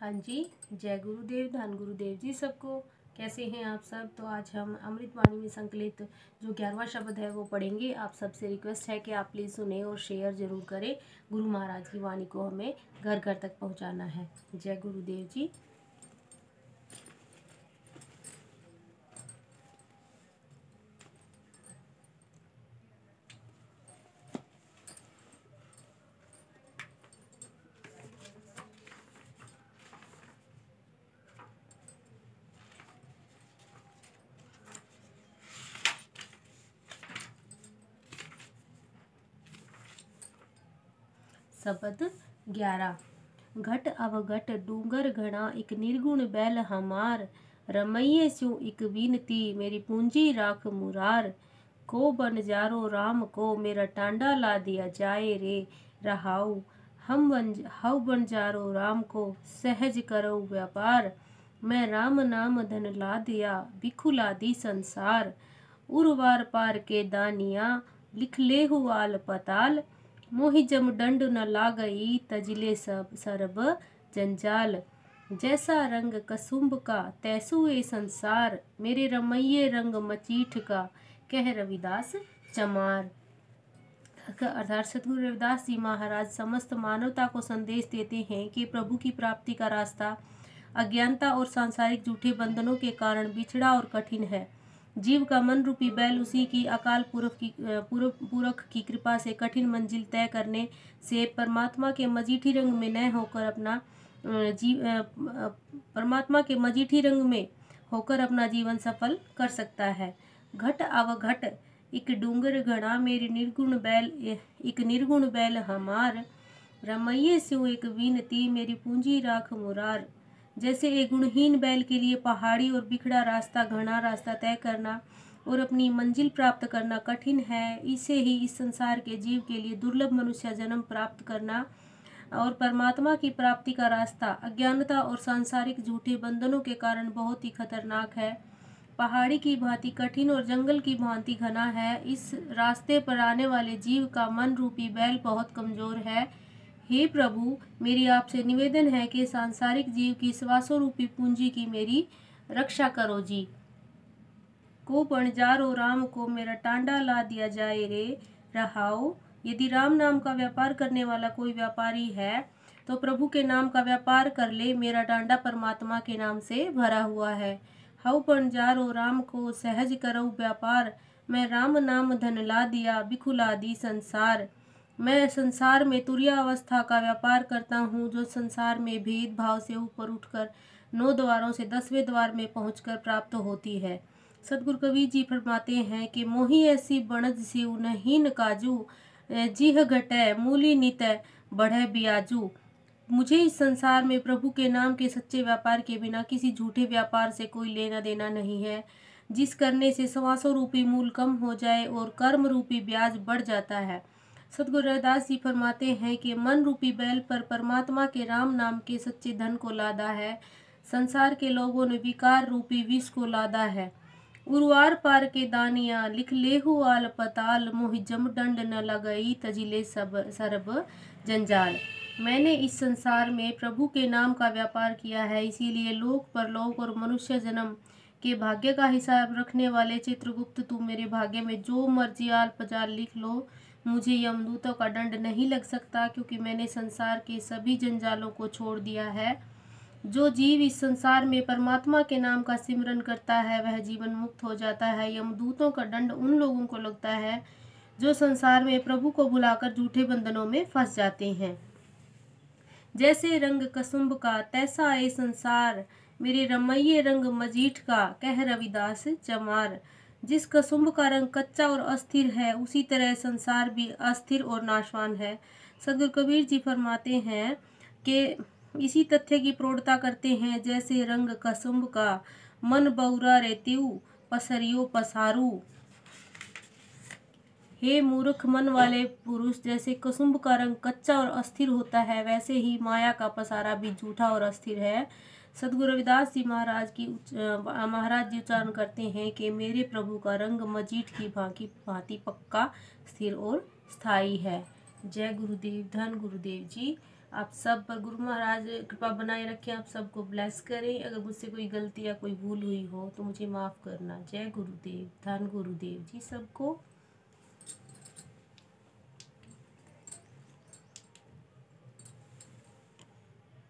हाँ जी, जय गुरुदेव, धन गुरुदेव जी सबको। कैसे हैं आप सब। तो आज हम अमृतवाणी में संकलित जो 11वां शब्द है वो पढ़ेंगे। आप सबसे रिक्वेस्ट है कि आप प्लीज़ सुने और शेयर जरूर करें। गुरु महाराज की वाणी को हमें घर घर तक पहुंचाना है। जय गुरुदेव जी। शब्द 11। घट अवघट डूंगर घना एक निर्गुण बैल हमार, रमैये स्यों एक विनती मेरी पूंजी राख मुरार। को बन जारो राम को मेरा टांडा ला दिया जाए रे, रहाऊ हव बन जारो राम को सहज करो व्यापार। मैं राम नाम धन ला दिया बिखुला दी संसार। उर्वार पार के दानिया लिख ले हुआल पताल, मोहि जम दंड न लागई तजले सब सरब जंजाल। जैसा रंग कसुम्भ का तैसु ए संसार, मेरे रमैये रंग मचीठ का कह रविदास चमार। अर्थात सतगुरु रविदास जी महाराज समस्त मानवता को संदेश देते हैं कि प्रभु की प्राप्ति का रास्ता अज्ञानता और सांसारिक झूठे बंधनों के कारण बिछड़ा और कठिन है। जीव का मन रूपी बैल उसी की अकाल पुरख की कृपा से कठिन मंजिल तय करने से परमात्मा के मजीठी रंग में न होकर अपना परमात्मा के मजीठी रंग में होकर अपना जीवन सफल कर सकता है। घट अवघट एक डूंगर घड़ा मेरी निर्गुण बैल हमार, रमैये स्यों एक विनती मेरी पूंजी राख मुरार। जैसे एक गुणहीन बैल के लिए पहाड़ी और बिखड़ा रास्ता घना रास्ता तय करना और अपनी मंजिल प्राप्त करना कठिन है, इसे ही इस संसार के जीव के लिए दुर्लभ मनुष्य जन्म प्राप्त करना और परमात्मा की प्राप्ति का रास्ता अज्ञानता और सांसारिक झूठे बंधनों के कारण बहुत ही खतरनाक है। पहाड़ी की भांति कठिन और जंगल की भांति घना है। इस रास्ते पर आने वाले जीव का मन रूपी बैल बहुत कमजोर है। हे प्रभु, मेरी आपसे निवेदन है कि सांसारिक जीव की श्वासों रूपी पूंजी की मेरी रक्षा करो जी। को बणजारो राम को मेरा टांडा ला दिया जाए रे, रहाओ। यदि राम नाम का व्यापार करने वाला कोई व्यापारी है तो प्रभु के नाम का व्यापार कर ले। मेरा डांडा परमात्मा के नाम से भरा हुआ है। हव बणजारो राम को सहज करो व्यापार, मैं राम नाम धन ला दिया बिखुला दी संसार। मैं संसार में तुरिया अवस्था का व्यापार करता हूँ, जो संसार में भेदभाव से ऊपर उठकर 9 द्वारों से 10वें द्वार में पहुंचकर प्राप्त होती है। सतगुरु कबीर जी फरमाते हैं कि मोही ऐसी बनज सिउ नहीन काजू, जिह घटै मूली नित बढ़े बियाजू। मुझे इस संसार में प्रभु के नाम के सच्चे व्यापार के बिना किसी झूठे व्यापार से कोई लेना देना नहीं है, जिस करने से श्वासों रूपी मूल कम हो जाए और कर्म रूपी ब्याज बढ़ जाता है। सतगुरु रविदास जी फरमाते हैं कि मन रूपी बैल पर परमात्मा के राम नाम के सच्चे धन को लादा है, संसार के लोगों ने विकार रूपी विष को लादा है। उर्वार पार के दानिया लिख लेहु आल पताल, मोहि जम दंड न लगई तजिले सब सरब जंजाल। मैंने इस संसार में प्रभु के नाम का व्यापार किया है, इसीलिए लोक परलोक और मनुष्य जन्म के भाग्य का हिसाब रखने वाले चित्रगुप्त, तू मेरे भाग्य में जो मर्जी आल पजाल लिख लो, मुझे यमदूतों का दंड नहीं लग सकता, क्योंकि मैंने संसार के सभी जंजालों को छोड़ दिया है। जो जीव इस संसार में परमात्मा के नाम का सिमरन करता है वह जीवन मुक्त हो जाता है। यमदूतों का दंड उन लोगों को लगता है जो संसार में प्रभु को भुलाकर झूठे बंधनों में फंस जाते हैं। जैसे रंग कसुम्भ का तैसा ए संसार, मेरे रमैये रंग मजीठ का कह रविदास चमार। जिस कसुम्भ का रंग कच्चा और अस्थिर है, उसी तरह संसार भी अस्थिर और नाशवान है। सदगुरु कबीर जी फरमाते हैं कि इसी तथ्य की प्रौढ़ता करते हैं, जैसे रंग कसुम्भ का मन बौरा रेत्यु पसरियो पसारू। हे मूर्ख मन वाले पुरुष, जैसे कसुम्भ का रंग कच्चा और अस्थिर होता है, वैसे ही माया का पसारा भी झूठा और अस्थिर है। सतगुरु रविदास जी महाराज जी उच्चारण करते हैं कि मेरे प्रभु का रंग मजीठ की भांति पक्का, स्थिर और स्थायी है। जय गुरुदेव, धन गुरुदेव जी। आप सब पर गुरु महाराज कृपा बनाए रखें, आप सबको ब्लेस करें। अगर मुझसे कोई गलती या कोई भूल हुई हो तो मुझे माफ़ करना। जय गुरुदेव, धन गुरुदेव जी सबको।